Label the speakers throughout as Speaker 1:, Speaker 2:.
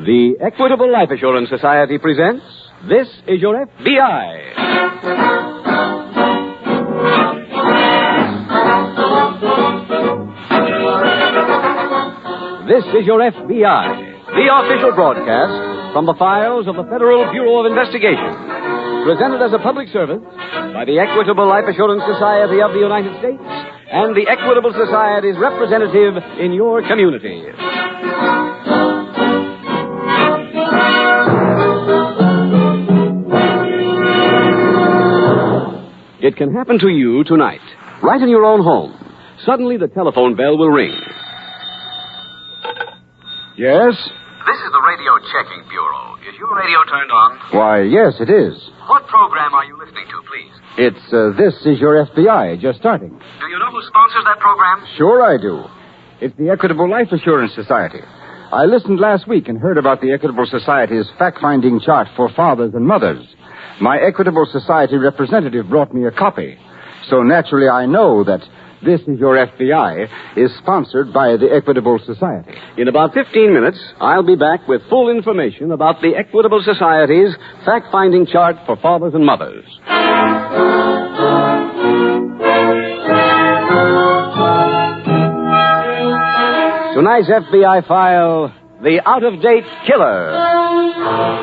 Speaker 1: The Equitable Life Assurance Society presents This Is Your F.B.I. This is Your F.B.I., the official broadcast from the files of the Federal Bureau of Investigation. Presented as a public service by the Equitable Life Assurance Society of the United States and the Equitable Society's representative in your community. It can happen to you tonight, right in your own home. Suddenly the telephone bell will ring.
Speaker 2: Yes?
Speaker 3: This is the Radio Checking Bureau. Is your radio turned on?
Speaker 2: Why, yes, it is.
Speaker 3: What program are you listening to, please?
Speaker 2: It's This Is Your F.B.I., just starting.
Speaker 3: Do you know who sponsors that program?
Speaker 2: Sure I do. It's the Equitable Life Assurance Society. I listened last week and heard about the Equitable Society's fact-finding chart for fathers and mothers. My Equitable Society representative brought me a copy. So naturally I know that This Is Your F.B.I. is sponsored by the Equitable Society.
Speaker 1: In about 15 minutes, I'll be back with full information about the Equitable Society's fact-finding chart for fathers and mothers. Tonight's FBI file, The Out-of-Date Killer.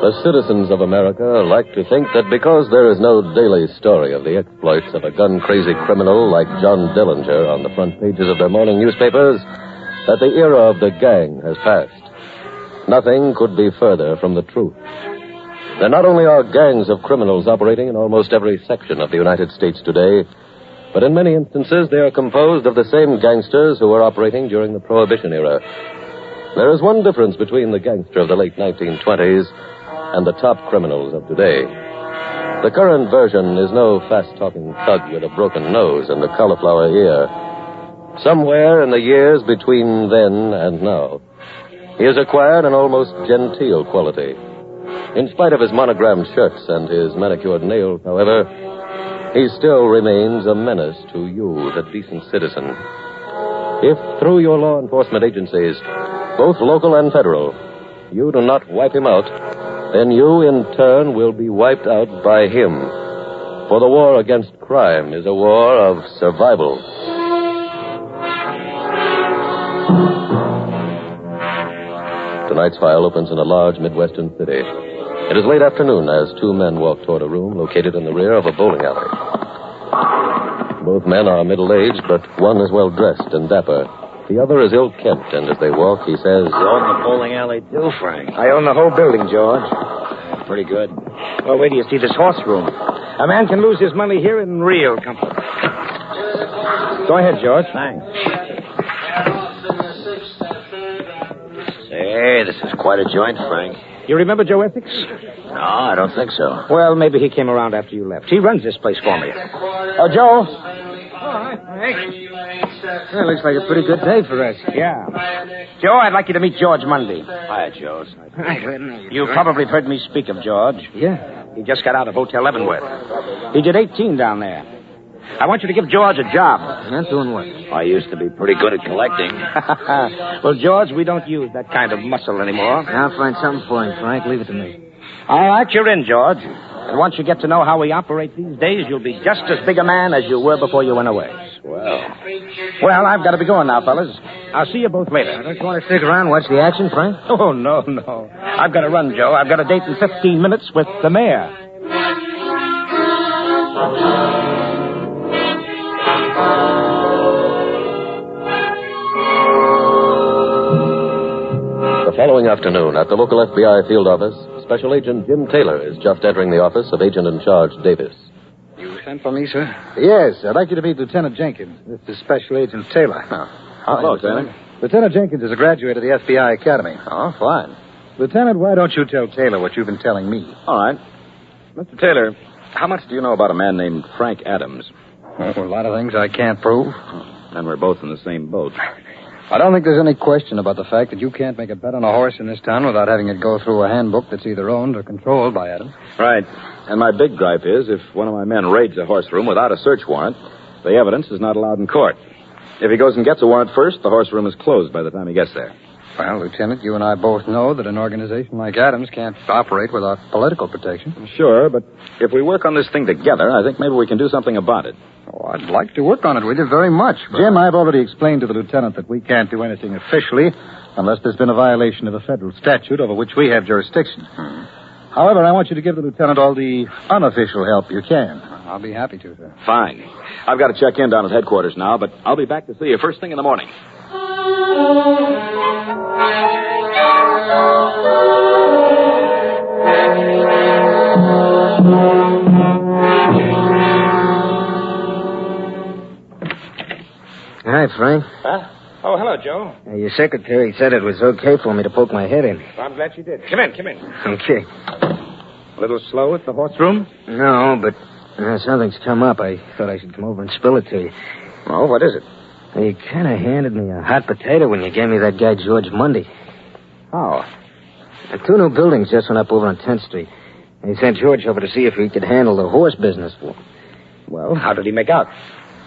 Speaker 4: The citizens of America like to think that because there is no daily story of the exploits of a gun-crazy criminal like John Dillinger on the front pages of their morning newspapers, that the era of the gang has passed. Nothing could be further from the truth. There not only are gangs of criminals operating in almost every section of the United States today, but in many instances they are composed of the same gangsters who were operating during the Prohibition era. There is one difference between the gangster of the late 1920s and the top criminals of today. The current version is no fast-talking thug with a broken nose and a cauliflower ear. Somewhere in the years between then and now, he has acquired an almost genteel quality. In spite of his monogrammed shirts and his manicured nails, however, he still remains a menace to you, the decent citizen. If through your law enforcement agencies, both local and federal, you do not wipe him out, then you, in turn, will be wiped out by him. For the war against crime is a war of survival. Tonight's file opens in a large Midwestern city. It is late afternoon as two men walk toward a room located in the rear of a bowling alley. Both men are middle-aged, but one is well-dressed and dapper. The other is ill-kempt, and as they walk, he says,
Speaker 5: You own the bowling alley too, Frank?
Speaker 6: I own the whole building, George.
Speaker 5: Pretty good.
Speaker 6: Well, wait till you see this horse room. A man can lose his money here in real comfort. Go ahead, George.
Speaker 5: Thanks. Say, this is quite a joint, Frank.
Speaker 6: You remember Joe Essex?
Speaker 5: No, I don't think so.
Speaker 6: Well, maybe he came around after you left. He runs this place for me. Oh, Joe.
Speaker 7: Hi, Frank.
Speaker 6: Well, looks like a pretty good day for us. Yeah. Joe, I'd like you to meet George Monday.
Speaker 5: Hi, George.
Speaker 6: You've probably heard me speak of George. Yeah. He just got out of Hotel Leavenworth. He did 18 down there. I want you to give George a job.
Speaker 7: Not doing what?
Speaker 5: I used to be pretty good at collecting.
Speaker 6: Well, George, we don't use that kind of muscle anymore.
Speaker 7: I'll find something for him, Frank. Leave it to me.
Speaker 6: All right, you're in, George. And once you get to know how we operate these days, you'll be just as big a man as you were before you went away. Well, I've got to be going now, fellas. I'll see you both later.
Speaker 7: Don't you want to stick around and watch the action, Frank?
Speaker 6: Oh, no. I've got to run, Joe. I've got a date in 15 minutes with the mayor.
Speaker 4: The following afternoon, at the local FBI field office, Special Agent Jim Taylor is just entering the office of Agent in Charge Davis.
Speaker 2: You sent for me, sir?
Speaker 8: Yes, I'd like you to meet Lieutenant Jenkins. This is Special Agent Taylor.
Speaker 2: Hello, Lieutenant.
Speaker 8: Lieutenant Jenkins is a graduate of the FBI Academy.
Speaker 2: Oh, fine.
Speaker 8: Lieutenant, why don't you tell Taylor what you've been telling me?
Speaker 2: All right. Mr. Taylor, how much do you know about a man named Frank Adams?
Speaker 8: Oh, a lot of things I can't prove.
Speaker 2: And we're both in the same boat.
Speaker 8: I don't think there's any question about the fact that you can't make a bet on a horse in this town without having it go through a handbook that's either owned or controlled by Adams.
Speaker 2: Right. And my big gripe is if one of my men raids a horse room without a search warrant, the evidence is not allowed in court. If he goes and gets a warrant first, the horse room is closed by the time he gets there.
Speaker 8: Well, Lieutenant, you and I both know that an organization like Adams can't operate without political protection.
Speaker 2: Sure, but if we work on this thing together, I think maybe we can do something about it.
Speaker 8: Oh, I'd like to work on it with you very much. But...
Speaker 9: Jim, I've already explained to the lieutenant that we can't do anything officially unless there's been a violation of a federal statute over which we have jurisdiction. However, I want you to give the lieutenant all the unofficial help you can.
Speaker 8: I'll be happy to, sir.
Speaker 2: Fine. I've got to check in down at headquarters now, but I'll be back to see you first thing in the morning.
Speaker 7: Hi, Frank.
Speaker 6: Huh? Oh, hello, Joe.
Speaker 7: Your secretary said it was okay for me to poke my head in.
Speaker 6: Well, I'm glad you did. Come in, come in.
Speaker 7: Okay.
Speaker 6: A little slow at the horse room?
Speaker 7: No, but something's come up. I thought I should come over and spill it to you.
Speaker 6: Oh, what is it?
Speaker 7: You kind of handed me a hot potato when you gave me that guy George Mundy.
Speaker 6: How?
Speaker 7: 2 new buildings just went up over on 10th Street. He sent George over to see if he could handle the horse business for him.
Speaker 6: Well, how did he make out?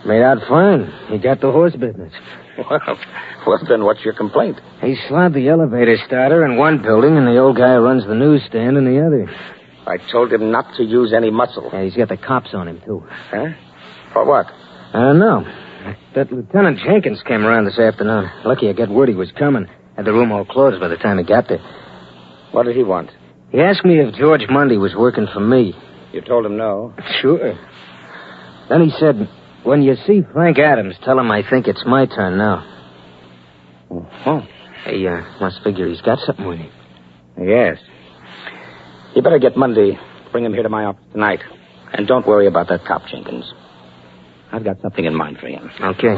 Speaker 7: Made out fine. He got the horse business.
Speaker 6: Well, then what's your complaint?
Speaker 7: He slobbed the elevator starter in one building, and the old guy who runs the newsstand in the other.
Speaker 6: I told him not to use any muscle.
Speaker 7: Yeah, he's got the cops on him, too.
Speaker 6: Huh? For what?
Speaker 7: I don't know. That Lieutenant Jenkins came around this afternoon. Lucky I got word he was coming. Had the room all closed by the time he got there.
Speaker 6: What did he want?
Speaker 7: He asked me if George Mundy was working for me.
Speaker 6: You told him no.
Speaker 7: Sure. Then he said, when you see Frank Adams, tell him I think it's my turn now.
Speaker 6: Oh.
Speaker 7: He must figure he's got something with him.
Speaker 6: Yes. You better get Mundy. Bring him here to my office tonight. And don't worry about that cop, Jenkins. I've got something in mind for him.
Speaker 7: Okay.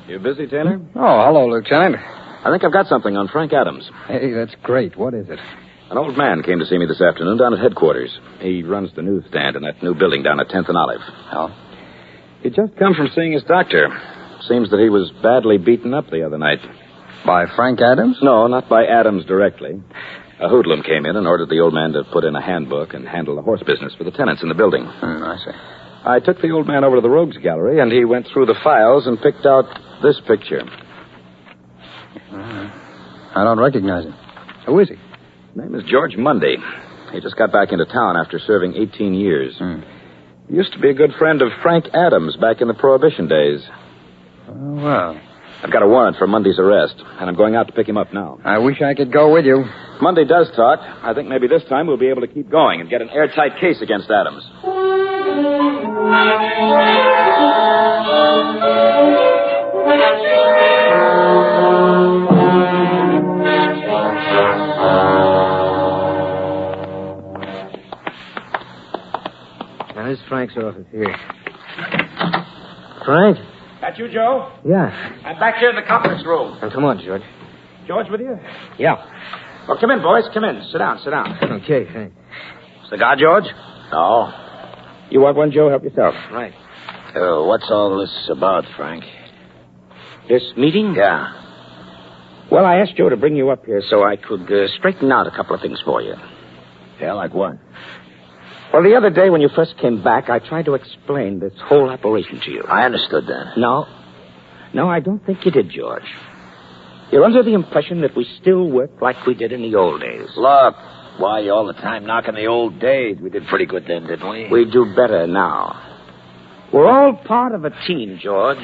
Speaker 2: You busy, Taylor?
Speaker 8: Oh, hello, Lieutenant.
Speaker 2: I think I've got something on Frank Adams.
Speaker 8: Hey, that's great. What is it?
Speaker 2: An old man came to see me this afternoon down at headquarters. He runs the newsstand in that new building down at 10th and Olive.
Speaker 8: Oh?
Speaker 2: He'd just come from seeing his doctor. Seems that he was badly beaten up the other night.
Speaker 8: By Frank Adams?
Speaker 2: No, not by Adams directly. A hoodlum came in and ordered the old man to put in a handbook and handle the horse business for the tenants in the building.
Speaker 8: I see.
Speaker 2: I took the old man over to the rogues gallery, and he went through the files and picked out this picture.
Speaker 8: I don't recognize him. Who is he?
Speaker 2: His name is George Mundy. He just got back into town after serving 18 years. He used to be a good friend of Frank Adams back in the Prohibition days.
Speaker 8: Oh, well.
Speaker 2: I've got a warrant for Mundy's arrest, and I'm going out to pick him up now.
Speaker 8: I wish I could go with you.
Speaker 2: If Mundy does talk, I think maybe this time we'll be able to keep going and get an airtight case against Adams.
Speaker 7: Now, this is Frank's office here. Frank?
Speaker 6: That you, Joe?
Speaker 7: Yeah.
Speaker 6: I'm back here in the conference room.
Speaker 7: Now, come on, George.
Speaker 6: George with you?
Speaker 7: Yeah.
Speaker 6: Well, come in, boys. Come in. Sit down, sit down.
Speaker 7: Okay, thanks.
Speaker 6: Cigar, George?
Speaker 5: No.
Speaker 6: You want one, Joe? Help yourself.
Speaker 7: Right.
Speaker 5: What's all this about, Frank?
Speaker 6: This meeting?
Speaker 5: Yeah.
Speaker 6: Well, I asked Joe to bring you up here so I could straighten out a couple of things for you.
Speaker 5: Yeah, like what?
Speaker 6: Well, the other day when you first came back, I tried to explain this whole operation to you.
Speaker 5: I understood then.
Speaker 6: No, I don't think you did, George. You're under the impression that we still work like we did in the old days.
Speaker 5: Look, why you all the time knocking the old days? We did pretty good then, didn't we?
Speaker 6: We do better now. We're all part of a team, George.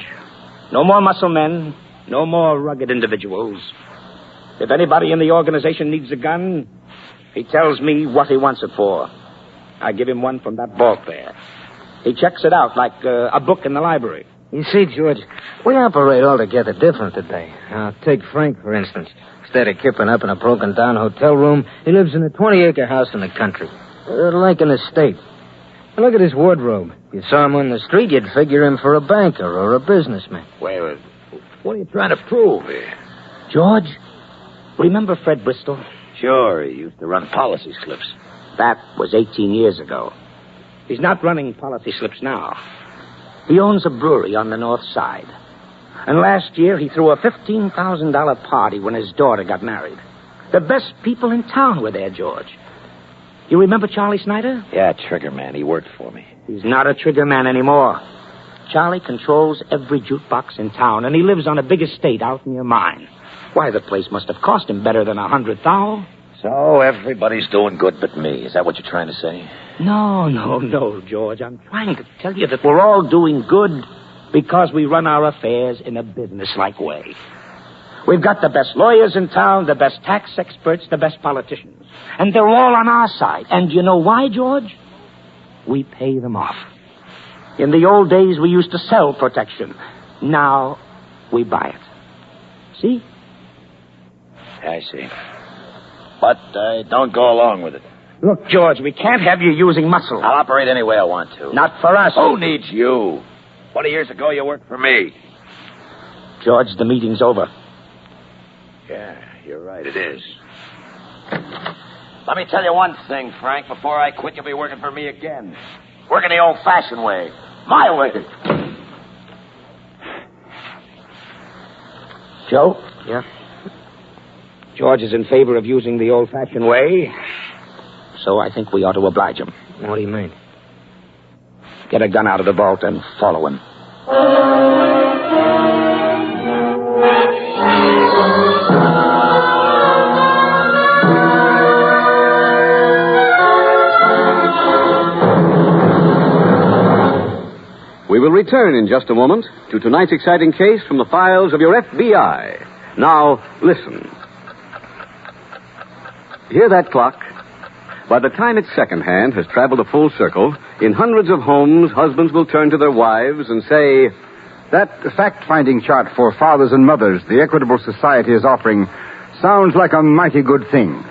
Speaker 6: No more muscle men, no more rugged individuals. If anybody in the organization needs a gun, he tells me what he wants it for. I give him one from that vault there. He checks it out like a book in the library.
Speaker 7: You see, George, we operate altogether different today. Now, take Frank, for instance. Instead of kipping up in a broken-down hotel room, he lives in a 20-acre house in the country. Like an estate. And look at his wardrobe. If you saw him on the street, you'd figure him for a banker or a businessman.
Speaker 5: Wait, what are you trying to prove here?
Speaker 6: George, remember Fred Bristol?
Speaker 5: Sure, he used to run policy slips.
Speaker 6: That was 18 years ago. He's not running policy slips now. He owns a brewery on the north side. And last year, he threw a $15,000 party when his daughter got married. The best people in town were there, George. You remember Charlie Snyder?
Speaker 5: Yeah, trigger man. He worked for me.
Speaker 6: He's not a trigger man anymore. Charlie controls every jukebox in town, and he lives on a big estate out near mine. Why, the place must have cost him better than $100,000.
Speaker 5: So everybody's doing good but me. Is that what you're trying to say?
Speaker 6: No, George. I'm trying to tell you that we're all doing good because we run our affairs in a businesslike way. We've got the best lawyers in town, the best tax experts, the best politicians. And they're all on our side. And you know why, George? We pay them off. In the old days, we used to sell protection. Now, we buy it. See?
Speaker 5: I see. But I don't go along with it.
Speaker 6: Look, George, we can't have you using muscle.
Speaker 5: I'll operate any way I want to.
Speaker 6: Not for us.
Speaker 5: Who needs you? 20 years ago, you worked for me.
Speaker 6: George, the meeting's over.
Speaker 5: Yeah, you're right, it is. Let me tell you one thing, Frank. Before I quit, you'll be working for me again. Working the old-fashioned way. My way.
Speaker 6: Joe? Yeah? George is in favor of using the old-fashioned way, so I think we ought to oblige him.
Speaker 7: What do you mean?
Speaker 6: Get a gun out of the vault and follow him.
Speaker 1: We will return in just a moment to tonight's exciting case from the files of your F.B.I. Now, listen. Hear that clock? By the time its second hand has traveled a full circle, in hundreds of homes, husbands will turn to their wives and say,
Speaker 2: That fact-finding chart for fathers and mothers the Equitable Society is offering sounds like a mighty good thing.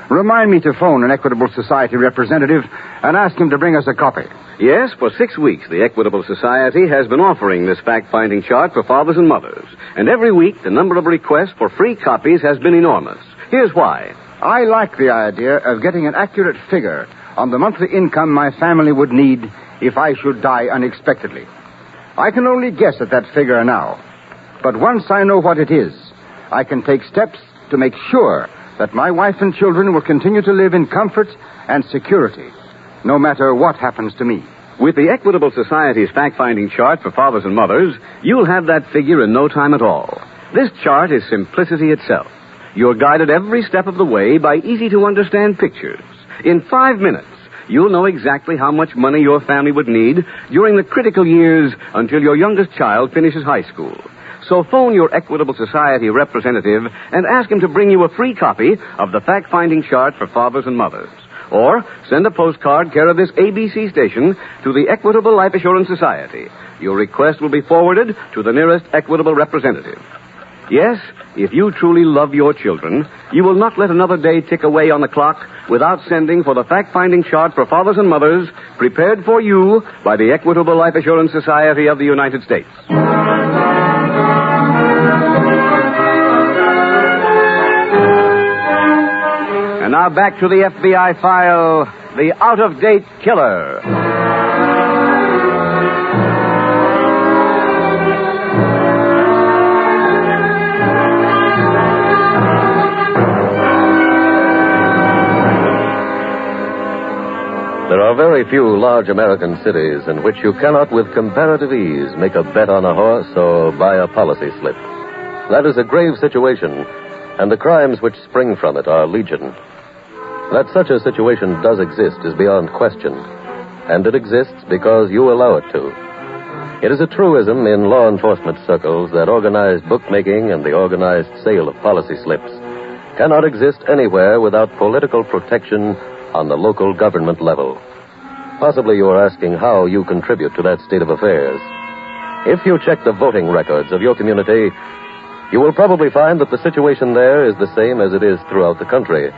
Speaker 2: Remind me to phone an Equitable Society representative and ask him to bring us a copy.
Speaker 1: Yes, for 6 weeks, the Equitable Society has been offering this fact-finding chart for fathers and mothers. And every week, the number of requests for free copies has been enormous. Here's why.
Speaker 2: I like the idea of getting an accurate figure on the monthly income my family would need if I should die unexpectedly. I can only guess at that figure now. But once I know what it is, I can take steps to make sure that my wife and children will continue to live in comfort and security, no matter what happens to me.
Speaker 1: With the Equitable Society's fact-finding chart for fathers and mothers, you'll have that figure in no time at all. This chart is simplicity itself. You're guided every step of the way by easy-to-understand pictures. In 5 minutes, you'll know exactly how much money your family would need during the critical years until your youngest child finishes high school. So phone your Equitable Society representative and ask him to bring you a free copy of the fact-finding chart for fathers and mothers. Or send a postcard care of this ABC station to the Equitable Life Assurance Society. Your request will be forwarded to the nearest Equitable representative. Yes, if you truly love your children, you will not let another day tick away on the clock without sending for the fact-finding chart for fathers and mothers prepared for you by the Equitable Life Assurance Society of the United States. And now back to the FBI file, The Out-of-Date Killer.
Speaker 4: There are very few large American cities in which you cannot with comparative ease make a bet on a horse or buy a policy slip. That is a grave situation, and the crimes which spring from it are legion. That such a situation does exist is beyond question, and it exists because you allow it to. It is a truism in law enforcement circles that organized bookmaking and the organized sale of policy slips cannot exist anywhere without political protection on the local government level. Possibly you are asking how you contribute to that state of affairs. If you check the voting records of your community, you will probably find that the situation there is the same as it is throughout the country.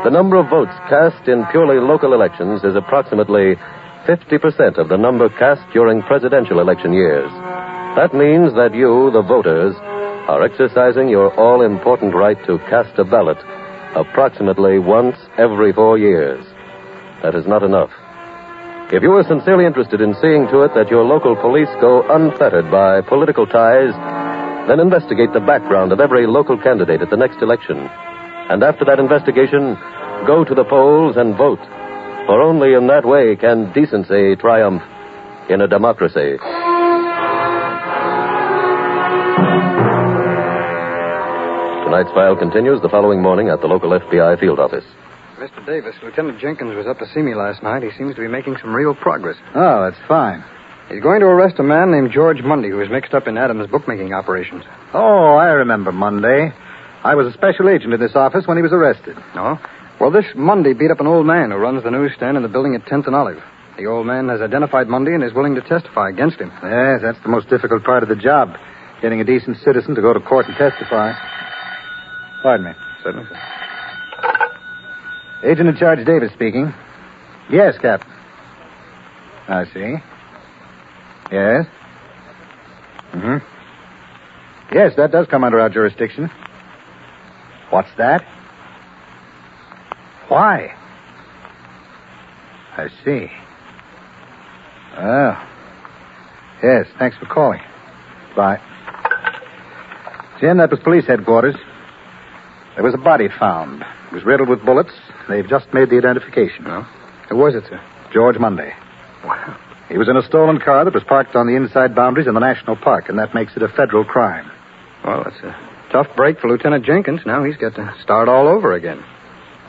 Speaker 4: The number of votes cast in purely local elections is approximately 50% of the number cast during presidential election years. That means that you, the voters, are exercising your all-important right to cast a ballot approximately once every 4 years. That is not enough. If you are sincerely interested in seeing to it that your local police go unfettered by political ties, then investigate the background of every local candidate at the next election. And after that investigation, go to the polls and vote. For only in that way can decency triumph in a democracy. Tonight's file continues the following morning at the local F.B.I. field office.
Speaker 8: Mr. Davis, Lieutenant Jenkins was up to see me last night. He seems to be making some real progress.
Speaker 9: Oh, that's fine.
Speaker 8: He's going to arrest a man named George Mundy who was mixed up in Adams' bookmaking operations.
Speaker 9: Oh, I remember Monday. I was a special agent in this office when he was arrested.
Speaker 8: Oh? Well, this Mundy beat up an old man who runs the newsstand in the building at 10th and Olive. The old man has identified Mundy and is willing to testify against him.
Speaker 9: Yes, that's the most difficult part of the job, getting a decent citizen to go to court and testify. Pardon me.
Speaker 8: Certainly, sir.
Speaker 9: Agent in charge Davis speaking. Yes, Captain. I see. Yes. Mm-hmm. Yes, that does come under our jurisdiction. What's that? Why? I see. Oh. Yes, thanks for calling. Bye. Jim, that was police headquarters. There was a body found. It was riddled with bullets. They've just made the identification.
Speaker 8: No? Who was it, sir?
Speaker 9: George Mundy.
Speaker 8: Wow.
Speaker 9: He was in a stolen car that was parked on the inside boundaries in the national park, and that makes it a federal crime.
Speaker 8: Well, that's a tough break for Lieutenant Jenkins. Now he's got to start all over again.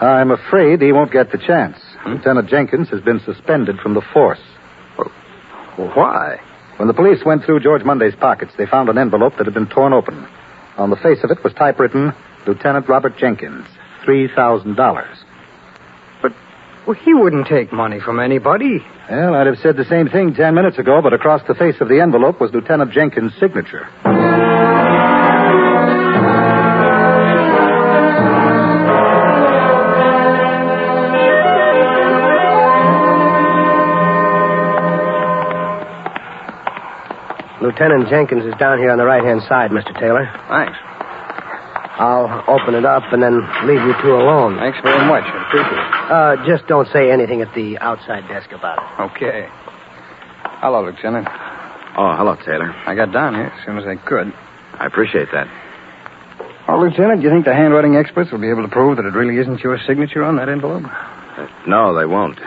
Speaker 9: I'm afraid he won't get the chance. Lieutenant Jenkins has been suspended from the force.
Speaker 8: Well, why?
Speaker 9: When the police went through George Mundy's pockets, they found an envelope that had been torn open. On the face of it was typewritten, Lieutenant Robert Jenkins, $3,000.
Speaker 8: Well, he wouldn't take money from anybody.
Speaker 9: Well, I'd have said the same thing 10 minutes ago, but across the face of the envelope was Lieutenant Jenkins' signature.
Speaker 10: Lieutenant Jenkins is down here on the right-hand side, Mr. Taylor.
Speaker 8: Thanks.
Speaker 10: I'll open it up and then leave you two alone.
Speaker 8: Thanks very much. I appreciate it.
Speaker 10: Just don't say anything at the outside desk about it.
Speaker 8: Okay. Hello, Lieutenant.
Speaker 3: Oh, hello, Taylor.
Speaker 8: I got down here as soon as I could.
Speaker 3: I appreciate that.
Speaker 8: Well, Lieutenant, do you think the handwriting experts will be able to prove that it really isn't your signature on that envelope?
Speaker 3: No, they won't.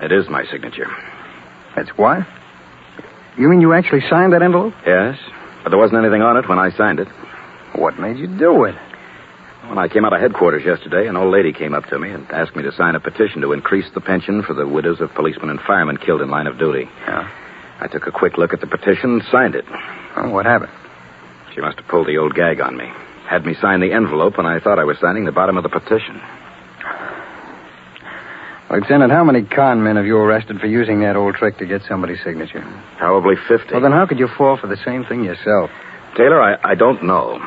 Speaker 3: It is my signature.
Speaker 8: That's why? You mean you actually signed that envelope?
Speaker 3: Yes, but there wasn't anything on it when I signed it.
Speaker 8: What made you do it?
Speaker 3: When I came out of headquarters yesterday, an old lady came up to me and asked me to sign a petition to increase the pension for the widows of policemen and firemen killed in line of duty.
Speaker 8: Yeah?
Speaker 3: I took a quick look at the petition and signed it.
Speaker 8: Oh, what happened?
Speaker 3: She must have pulled the old gag on me. Had me sign the envelope when I thought I was signing the bottom of the petition.
Speaker 8: Lieutenant, how many con men have you arrested for using that old trick to get somebody's signature?
Speaker 3: Probably 50.
Speaker 8: Well, then how could you fall for the same thing yourself?
Speaker 3: Taylor, I don't know.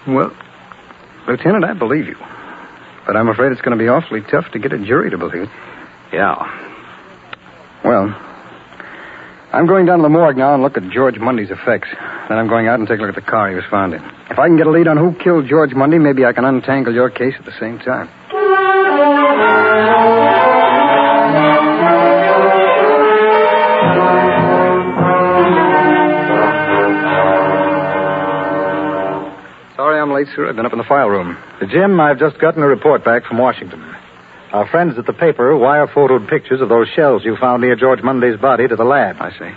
Speaker 8: Well, Lieutenant, I believe you. But I'm afraid it's going to be awfully tough to get a jury to believe it.
Speaker 3: Yeah.
Speaker 8: Well, I'm going down to the morgue now and look at George Mundy's effects. Then I'm going out and take a look at the car he was found in. If I can get a lead on who killed George Mundy, maybe I can untangle your case at the same time. Sorry I'm late, sir. I've been up in the file room.
Speaker 9: Jim, I've just gotten a report back from Washington. Our friends at the paper wire-photoed pictures of those shells you found near George Mundy's body to the lab.
Speaker 8: I see.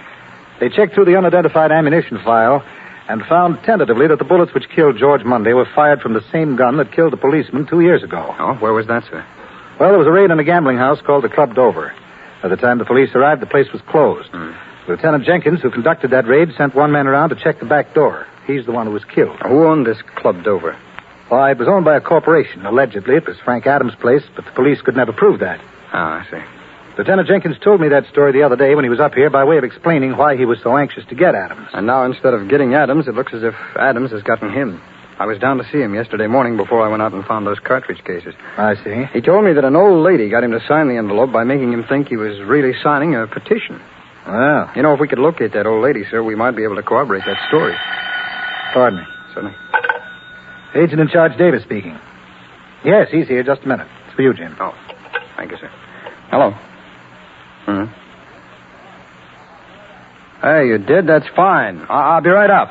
Speaker 9: They checked through the unidentified ammunition file and found tentatively that the bullets which killed George Mundy were fired from the same gun that killed the policeman 2 years ago.
Speaker 8: Oh, where was that, sir?
Speaker 9: Well, there was a raid on a gambling house called the Club Dover. By the time the police arrived, the place was closed. Lieutenant Jenkins, who conducted that raid, sent one man around to check the back door. He's the one who was killed.
Speaker 8: Who owned this Club Dover?
Speaker 9: Well, it was owned by a corporation. Allegedly, it was Frank Adams' place, but the police could never prove that.
Speaker 8: Ah, I see.
Speaker 9: Lieutenant Jenkins told me that story the other day when he was up here by way of explaining why he was so anxious to get Adams.
Speaker 8: And now, instead of getting Adams, it looks as if Adams has gotten him. I was down to see him yesterday morning before I went out and found those cartridge cases.
Speaker 9: I see.
Speaker 8: He told me that an old lady got him to sign the envelope by making him think he was really signing a petition.
Speaker 9: Well.
Speaker 8: You know, if we could locate that old lady, sir, we might be able to corroborate that story.
Speaker 9: Pardon me.
Speaker 8: Certainly.
Speaker 9: Agent in charge Davis speaking. Yes, he's here. Just a minute. It's for you, Jim.
Speaker 8: Oh, thank you, sir. Hello. Hey, you did? That's fine. I'll be right up.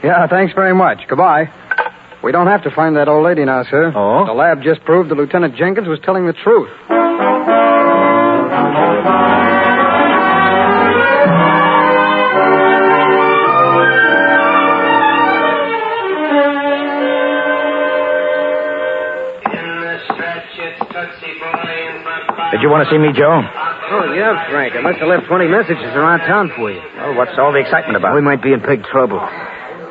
Speaker 8: Yeah, thanks very much. Goodbye. We don't have to find that old lady now, sir.
Speaker 9: Oh?
Speaker 8: The lab just proved that Lieutenant Jenkins was telling the truth.
Speaker 6: Did you want to see me, Joe?
Speaker 7: Oh, yeah, Frank. I must have left 20 messages around town for you.
Speaker 6: Well, what's all the excitement about?
Speaker 7: We might be in big trouble.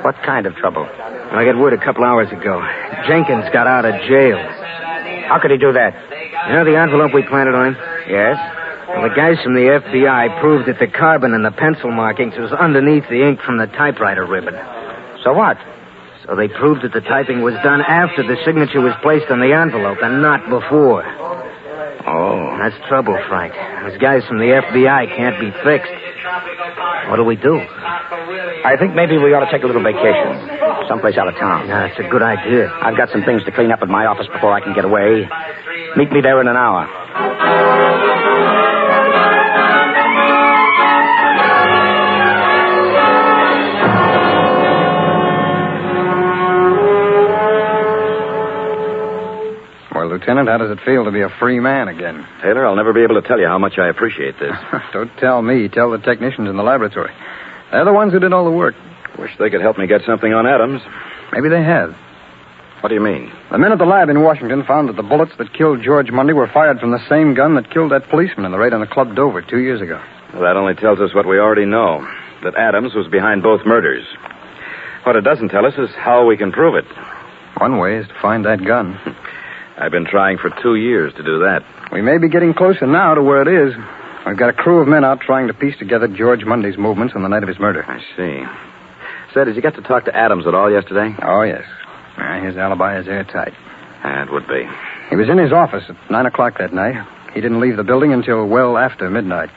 Speaker 6: What kind of trouble?
Speaker 7: I got word a couple hours ago. Jenkins got out of jail.
Speaker 6: How could he do that?
Speaker 7: You know the envelope we planted on him?
Speaker 6: Yes?
Speaker 7: Well, the guys from the F.B.I. proved that the carbon and the pencil markings was underneath the ink from the typewriter ribbon.
Speaker 6: So what?
Speaker 7: So they proved that the typing was done after the signature was placed on the envelope and not before.
Speaker 6: Oh.
Speaker 7: That's trouble, Frank. Those guys from the F.B.I. can't be fixed. What do we do?
Speaker 6: I think maybe we ought to take a little vacation. Someplace out of town.
Speaker 7: Yeah, that's a good idea.
Speaker 6: I've got some things to clean up at my office before I can get away. Meet me there in an hour.
Speaker 8: Well, Lieutenant, how does it feel to be a free man again?
Speaker 3: Taylor, I'll never be able to tell you how much I appreciate this.
Speaker 8: Don't tell me. Tell the technicians in the laboratory. They're the ones who did all the work.
Speaker 3: Wish they could help me get something on Adams.
Speaker 8: Maybe they have.
Speaker 3: What do you mean?
Speaker 8: The men at the lab in Washington found that the bullets that killed George Mundy were fired from the same gun that killed that policeman in the raid on the Club Dover 2 years ago.
Speaker 3: Well, that only tells us what we already know, that Adams was behind both murders. What it doesn't tell us is how we can prove it.
Speaker 8: One way is to find that gun.
Speaker 3: I've been trying for 2 years to do that.
Speaker 8: We may be getting closer now to where it is. We've got a crew of men out trying to piece together George Mundy's movements on the night of his murder.
Speaker 3: I see. Say, did you get to talk to Adams at all yesterday?
Speaker 8: Oh, yes. His alibi is airtight.
Speaker 3: It would be.
Speaker 8: He was in his office at 9 o'clock that night. He didn't leave the building until well after midnight.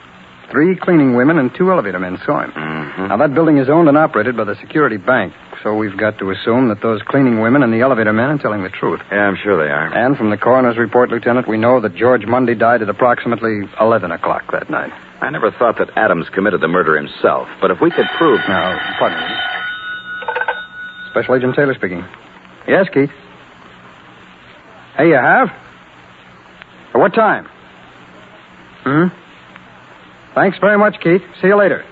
Speaker 8: 3 cleaning women and 2 elevator men saw him.
Speaker 3: Mm-hmm.
Speaker 8: Now, that building is owned and operated by the security bank, so we've got to assume that those cleaning women and the elevator men are telling the truth.
Speaker 3: Yeah, I'm sure they are.
Speaker 8: And from the coroner's report, Lieutenant, we know that George Mundy died at approximately 11 o'clock that night.
Speaker 3: I never thought that Adams committed the murder himself, but if we could prove...
Speaker 8: Now, pardon me. Special Agent Taylor speaking. Yes, Keith. Hey, you have? At what time? Thanks very much, Keith. See you later.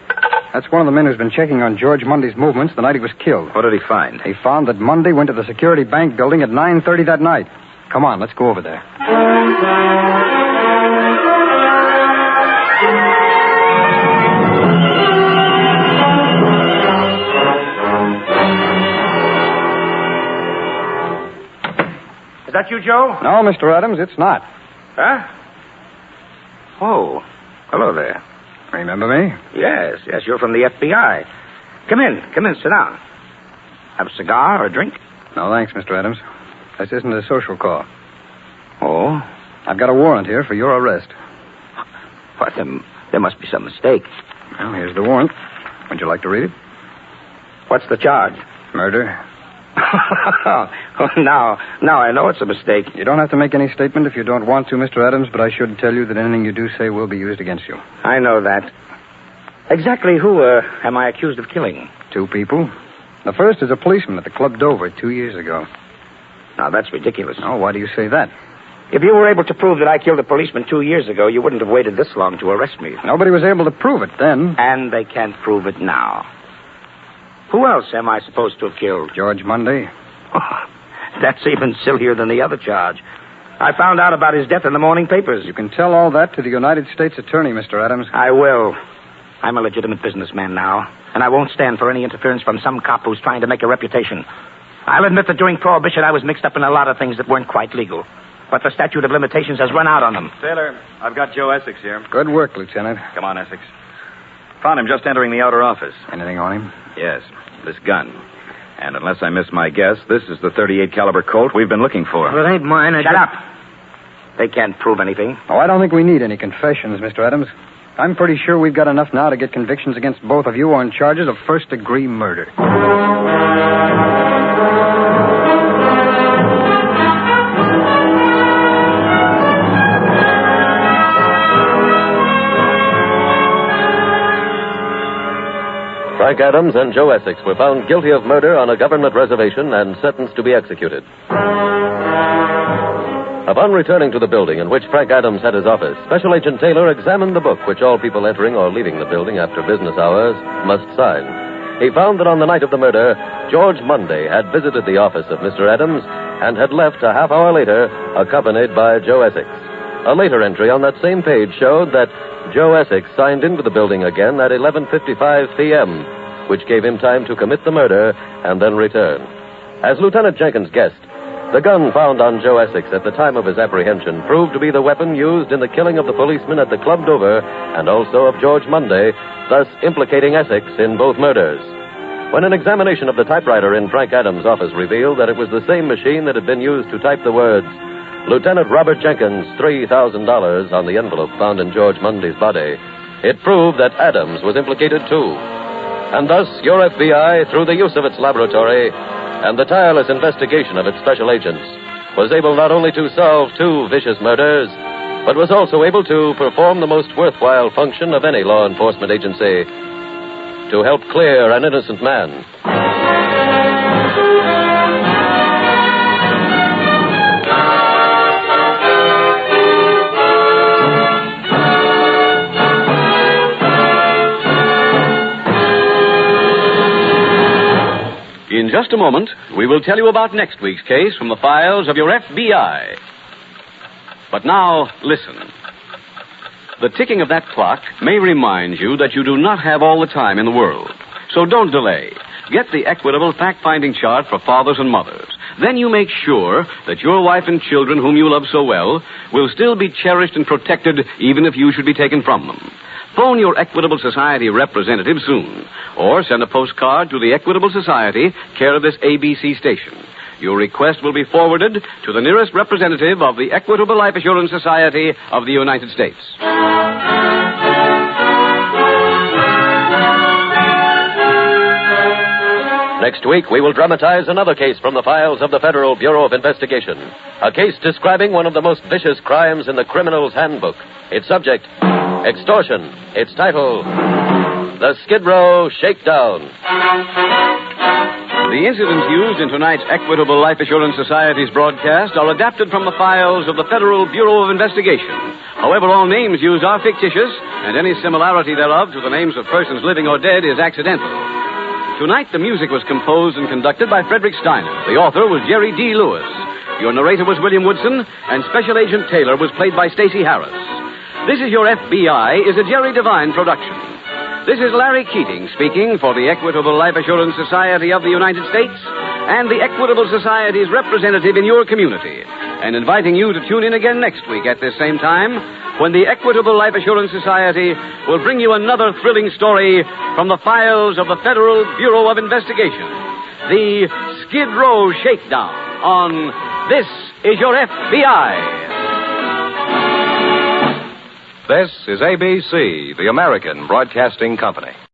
Speaker 8: That's one of the men who's been checking on George Mundy's movements the night he was killed.
Speaker 3: What did he find?
Speaker 8: He found that Mundy went to the security bank building at 9:30 that night. Come on, let's go over there.
Speaker 6: Is that you, Joe?
Speaker 8: No, Mr. Adams, it's not.
Speaker 6: Huh? Oh, hello there.
Speaker 8: Remember me?
Speaker 6: Yes, you're from the F.B.I. Come in, sit down. Have a cigar or a drink?
Speaker 8: No, thanks, Mr. Adams. This isn't a social call.
Speaker 6: Oh?
Speaker 8: I've got a warrant here for your arrest.
Speaker 6: What, there must be some mistake.
Speaker 8: Well, here's the warrant. Would you like to read it?
Speaker 6: What's the charge?
Speaker 8: Murder.
Speaker 6: Now I know it's a mistake.
Speaker 8: You don't have to make any statement if you don't want to, Mr. Adams, but I should tell you that anything you do say will be used against you.
Speaker 6: I know that. Exactly who am I accused of killing?
Speaker 8: 2 people. The first is a policeman at the Club Dover 2 years ago.
Speaker 6: Now, that's ridiculous.
Speaker 8: Oh, why do you say that?
Speaker 6: If you were able to prove that I killed a policeman 2 years ago, you wouldn't have waited this long to arrest me.
Speaker 8: Nobody was able to prove it then.
Speaker 6: And they can't prove it now. Who else am I supposed to have killed?
Speaker 8: George Mundy.
Speaker 6: Oh, that's even sillier than the other charge. I found out about his death in the morning papers.
Speaker 8: You can tell all that to the United States Attorney, Mr. Adams.
Speaker 6: I will. I'm a legitimate businessman now, and I won't stand for any interference from some cop who's trying to make a reputation. I'll admit that during Prohibition I was mixed up in a lot of things that weren't quite legal. But the statute of limitations has run out on them.
Speaker 3: Taylor, I've got Joe Essex here.
Speaker 8: Good work, Lieutenant.
Speaker 3: Come on, Essex. Found him just entering the outer office.
Speaker 8: Anything on him?
Speaker 3: Yes, this gun. And unless I miss my guess, this is the .38 caliber Colt we've been looking for.
Speaker 7: Well, it ain't mine.
Speaker 6: Shut up. They can't prove anything.
Speaker 8: Oh, I don't think we need any confessions, Mr. Adams. I'm pretty sure we've got enough now to get convictions against both of you on charges of first-degree murder.
Speaker 4: Frank Adams and Joe Essex were found guilty of murder on a government reservation and sentenced to be executed. Upon returning to the building in which Frank Adams had his office, Special Agent Taylor examined the book which all people entering or leaving the building after business hours must sign. He found that on the night of the murder, George Monday had visited the office of Mr. Adams and had left a half hour later, accompanied by Joe Essex. A later entry on that same page showed that Joe Essex signed into the building again at 11:55 p.m., which gave him time to commit the murder and then return. As Lieutenant Jenkins guessed, the gun found on Joe Essex at the time of his apprehension proved to be the weapon used in the killing of the policeman at the Club Dover and also of George Monday, thus implicating Essex in both murders. When an examination of the typewriter in Frank Adams' office revealed that it was the same machine that had been used to type the words, Lieutenant Robert Jenkins, $3,000 on the envelope found in George Monday's body, it proved that Adams was implicated too. And thus, your FBI, through the use of its laboratory and the tireless investigation of its special agents, was able not only to solve two vicious murders, but was also able to perform the most worthwhile function of any law enforcement agency, to help clear an innocent man.
Speaker 1: In just a moment, we will tell you about next week's case from the files of your F.B.I. But now, listen. The ticking of that clock may remind you that you do not have all the time in the world. So don't delay. Get the Equitable Fact-Finding Chart for fathers and mothers. Then you make sure that your wife and children, whom you love so well, will still be cherished and protected even if you should be taken from them. Phone your Equitable Society representative soon, or send a postcard to the Equitable Society, care of this ABC station. Your request will be forwarded to the nearest representative of the Equitable Life Assurance Society of the United States.
Speaker 4: Next week, we will dramatize another case from the files of the Federal Bureau of Investigation. A case describing one of the most vicious crimes in the criminal's handbook. Its subject, extortion. Its title, The Skid Row Shakedown.
Speaker 1: The incidents used in tonight's Equitable Life Assurance Society's broadcast are adapted from the files of the Federal Bureau of Investigation. However, all names used are fictitious, and any similarity thereof to the names of persons living or dead is accidental. Tonight, the music was composed and conducted by Frederick Steiner. The author was Jerry D. Lewis. Your narrator was William Woodson, and Special Agent Taylor was played by Stacy Harris. This Is Your F.B.I. is a Jerry Devine production. This is Larry Keating speaking for the Equitable Life Assurance Society of the United States and the Equitable Society's representative in your community, and inviting you to tune in again next week at this same time when the Equitable Life Assurance Society will bring you another thrilling story from the files of the Federal Bureau of Investigation, the Skid Row Shakedown on This Is Your F.B.I.
Speaker 11: This is ABC, the American Broadcasting Company.